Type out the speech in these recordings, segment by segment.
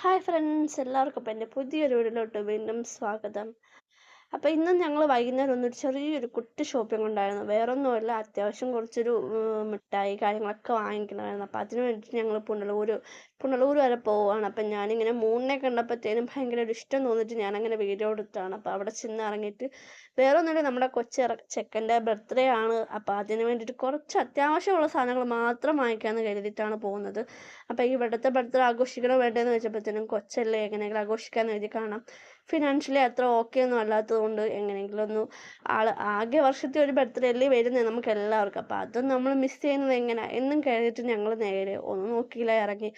Hi friends, എല്ലാവർക്കും അപ്പം എൻ്റെ പുതിയൊരു വീഡിയോയിലോട്ട് വീണ്ടും സ്വാഗതം. അപ്പോൾ ഇന്നും ഞങ്ങൾ വൈകുന്നേരം ഒരു ചെറിയൊരു കുട്ടി ഷോപ്പിംഗ് ഉണ്ടായിരുന്നു. വേറൊന്നുമല്ല, അത്യാവശ്യം കുറച്ചൊരു മിഠായി കാര്യങ്ങളൊക്കെ വാങ്ങിക്കണമായിരുന്നു. അപ്പോൾ അതിന് വേണ്ടിയിട്ട് ഞങ്ങൾ പുനലൂർ വരെ പോവുകയാണ്. അപ്പം ഞാനിങ്ങനെ മൂണിനെ കണ്ടപ്പോഴത്തേനും ഭയങ്കര ഒരു ഇഷ്ടം തോന്നിയിട്ട് ഞാനങ്ങനെ വീഡിയോ എടുത്താണ്. അപ്പോൾ അവിടെ ചെന്ന് ഇറങ്ങിയിട്ട് വേറൊന്നുമില്ല, നമ്മുടെ ചെക്കൻ്റെ ബർത്ത്ഡേ ആണ്. അപ്പോൾ അതിന് വേണ്ടിയിട്ട് കുറച്ച് അത്യാവശ്യമുള്ള സാധനങ്ങൾ മാത്രം വാങ്ങിക്കാമെന്ന് കരുതിയിട്ടാണ് പോകുന്നത്. അപ്പോൾ ഈ ഇവിടുത്തെ ബർത്ത്ഡേ ആഘോഷിക്കണോ വേണ്ടതെന്ന് വെച്ചപ്പോഴത്തേനും കൊച്ചല്ലേ, എങ്ങനെയെങ്കിലും ആഘോഷിക്കാമെന്ന് എഴുതി കാണാം. ഫിനാൻഷ്യലി അത്ര ഓക്കെ ഒന്നും അല്ലാത്തത് കൊണ്ട് എങ്ങനെയെങ്കിലും ഒന്ന് ആകെ വർഷത്തിൽ ഒരു ബർത്ത്ഡേ അല്ലേ വരുന്നത് നമുക്ക് എല്ലാവർക്കും. അപ്പോൾ അതും നമ്മൾ മിസ് ചെയ്യുന്നത് എങ്ങനെയാണ് എന്നും കരുതിയിട്ട് ഞങ്ങൾ നേരെ ഒന്നും നോക്കിയില്ല, ഇറങ്ങി.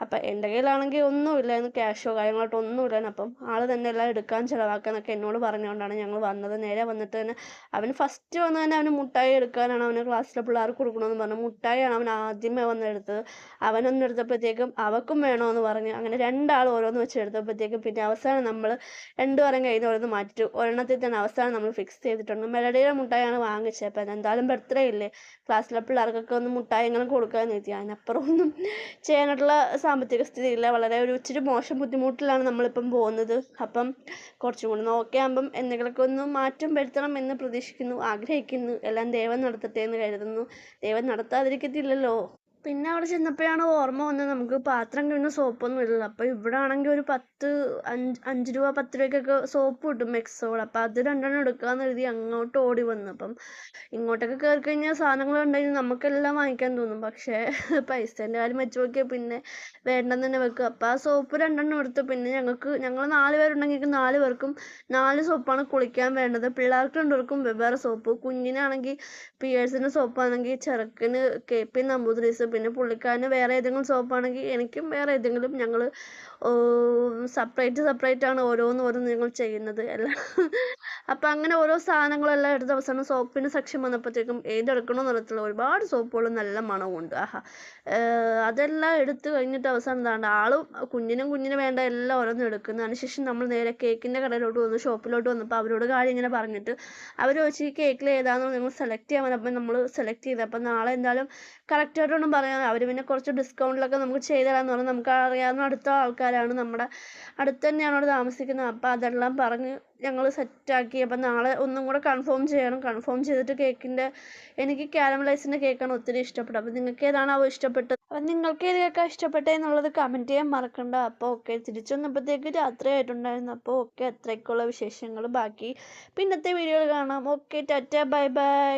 അപ്പം എൻ്റെ കയ്യിലാണെങ്കിൽ ഒന്നുമില്ലായിരുന്നു, ക്യാഷോ കാര്യങ്ങളായിട്ടോ ഒന്നുമില്ലായിരുന്നു. അപ്പം ആൾ തന്നെ എല്ലാം എടുക്കാൻ ചിലവാക്കാന്നൊക്കെ എന്നോട് പറഞ്ഞുകൊണ്ടാണ് ഞങ്ങൾ വന്നത്. നേരെ വന്നിട്ട് തന്നെ അവന് ഫസ്റ്റ് വന്ന് തന്നെ അവന് മുട്ടായി എടുക്കാനാണ്, അവന് ക്ലാസ്സിലെ പിള്ളേർക്ക് കൊടുക്കണമെന്ന് പറഞ്ഞു. മുട്ടായിയാണ് അവൻ ആദ്യമേ വന്നെടുത്തത്. അവനൊന്നും എടുത്തപ്പോഴത്തേക്കും അവൾക്കും വേണമെന്ന് പറഞ്ഞ് അങ്ങനെ രണ്ടാൾ ഓരോന്ന് വെച്ച് എടുത്തപ്പോഴത്തേക്കും പിന്നെ അവസാനം നമ്മൾ രണ്ടുപേരും കയ്യിൽ നിന്ന് ഓരോന്ന് മാറ്റി ഒരെണ്ണത്തിൽ തന്നെ അവസാനം നമ്മൾ ഫിക്സ് ചെയ്തിട്ടുണ്ട്. മെലഡിയുടെ മുട്ടായാണ് വാങ്ങിച്ചത്. അപ്പം എന്തായാലും ബർത്ത്ഡേ ഇല്ലേ, ക്ലാസ്സിലെ പിള്ളേർക്കൊക്കെ ഒന്ന് മുട്ടായി എങ്ങനെ കൊടുക്കാമെന്ന് എഴുതി. അതിനപ്പുറം ഒന്നും ചെയ്യാനായിട്ടുള്ള സാമ്പത്തിക സ്ഥിതി ഇല്ല. വളരെ ഒരു ഇച്ചിരി മോശം ബുദ്ധിമുട്ടിലാണ് നമ്മളിപ്പം പോകുന്നത്. അപ്പം കുറച്ചും കൂടി ഓക്കെ ആകുമ്പം എന്തെങ്കിലുമൊക്കെ ഒന്ന് മാറ്റം വരുത്തണം എന്ന് പ്രതീക്ഷിക്കുന്നു, ആഗ്രഹിക്കുന്നു. എല്ലാം ദൈവം നടത്തട്ടെ എന്ന് കരുതുന്നു. ദൈവം നടത്താതിരിക്കത്തില്ലല്ലോ. പിന്നെ അവിടെ ചെന്നപ്പോഴാണ് ഓർമ്മ വന്നത്, നമുക്ക് പാത്രം കഴുകുന്ന സോപ്പൊന്നും ഇല്ലല്ലോ. അപ്പോൾ ഇവിടെ ആണെങ്കിൽ ഒരു 5 രൂപ 10 രൂപയ്ക്കൊക്കെ സോപ്പ് കിട്ടും, മെക്സോൾ. അപ്പോൾ അത് 2 എടുക്കാമെന്ന് കരുതി അങ്ങോട്ട് ഓടി വന്നു. അപ്പം ഇങ്ങോട്ടൊക്കെ കയറി കഴിഞ്ഞാൽ സാധനങ്ങൾ കണ്ടുകഴിഞ്ഞാൽ നമുക്കെല്ലാം വാങ്ങിക്കാൻ തോന്നും. പക്ഷേ പൈസേൻ്റെ കാര്യം വെച്ച് നോക്കിയാൽ പിന്നെ വേണ്ടെന്ന് തന്നെ വെക്കുക. അപ്പോൾ ആ സോപ്പ് 2 എടുത്തു. പിന്നെ ഞങ്ങൾ 4 പേരുണ്ടെങ്കിൽ 4 പേർക്കും 4 സോപ്പാണ് കുളിക്കാൻ വേണ്ടത്. പിള്ളേർക്ക് 2 പേർക്കും വെവ്വേറെ സോപ്പ്. കുഞ്ഞിനാണെങ്കിൽ പിയേഴ്സിൻ്റെ സോപ്പാണെങ്കിൽ ചെറുക്കന് KP നമ്പൂതിരീസ്, പിന്നെ പുള്ളിക്കാരന് വേറെ ഏതെങ്കിലും സോപ്പാണെങ്കിൽ എനിക്കും വേറെ ഏതെങ്കിലും. ഞങ്ങൾ സെപ്പറേറ്റ് ആണ് ഓരോന്ന് ഞങ്ങൾ ചെയ്യുന്നത് എല്ലാം. അപ്പം അങ്ങനെ ഓരോ സാധനങ്ങളെല്ലാം എടുത്ത് അവസാനം സോപ്പിൻ്റെ സെക്ഷൻ വന്നപ്പോഴത്തേക്കും ഏതെടുക്കണമെന്ന് അറിയത്തില്ല, ഒരുപാട് സോപ്പുകൾ നല്ല മണമുണ്ട്. അതെല്ലാം എടുത്ത് കഴിഞ്ഞിട്ട് അവസാനം എന്താണ്ട് ആളും കുഞ്ഞിന് വേണ്ട എല്ലാം ഓരോന്നും എടുക്കുന്നു. അതിനുശേഷം നമ്മൾ നേരെ കേക്കിൻ്റെ കടയിലോട്ട് വന്നു, ഷോപ്പിലോട്ട് വന്നപ്പോൾ അവരോട് കാര്യം ഇങ്ങനെ പറഞ്ഞിട്ട് അവർ ചോദിച്ചു ഈ കേക്കിൽ ഏതാണെന്ന് നിങ്ങൾ സെലക്ട് ചെയ്യാൻ പറഞ്ഞപ്പോൾ നമ്മൾ സെലക്ട് ചെയ്തു. അപ്പം നാളെ എന്തായാലും കറക്റ്റായിട്ടൊന്നും പറയാൻ അവർ പിന്നെ കുറച്ച് ഡിസ്കൗണ്ടിലൊക്കെ നമുക്ക് ചെയ്തു തരാമെന്ന് പറഞ്ഞാൽ, നമുക്ക് അറിയാവുന്ന അടുത്ത ആൾക്കാരാണ്, നമ്മുടെ അടുത്ത് തന്നെയാണ് അവിടെ താമസിക്കുന്നത്. അപ്പോൾ അതെല്ലാം പറഞ്ഞ് ഞങ്ങൾ സെറ്റാക്കി. അപ്പം നാളെ ഒന്നും കൂടെ കൺഫേം ചെയ്യണം. കൺഫേം ചെയ്തിട്ട് എനിക്ക് കാരമലൈസിൻ്റെ കേക്കാണ് ഒത്തിരി ഇഷ്ടപ്പെട്ടത്. അപ്പം നിങ്ങൾക്ക് ഏതാണോ ഇഷ്ടപ്പെട്ടത്, അപ്പം നിങ്ങൾക്ക് ഏത് കേക്കാണ് ഇഷ്ടപ്പെട്ടത് എന്നുള്ളത് കമൻറ്റ് ചെയ്യാൻ മറക്കണ്ട. അപ്പോൾ ഓക്കെ, തിരിച്ചു വന്നപ്പോഴത്തേക്ക് രാത്രി ആയിട്ടുണ്ടായിരുന്നു. അപ്പോൾ ഓക്കെ, അത്രയ്ക്കുള്ള വിശേഷങ്ങൾ ബാക്കി പിന്നത്തെ വീഡിയോയിൽ കാണാം. Okay, Tata, bye bye.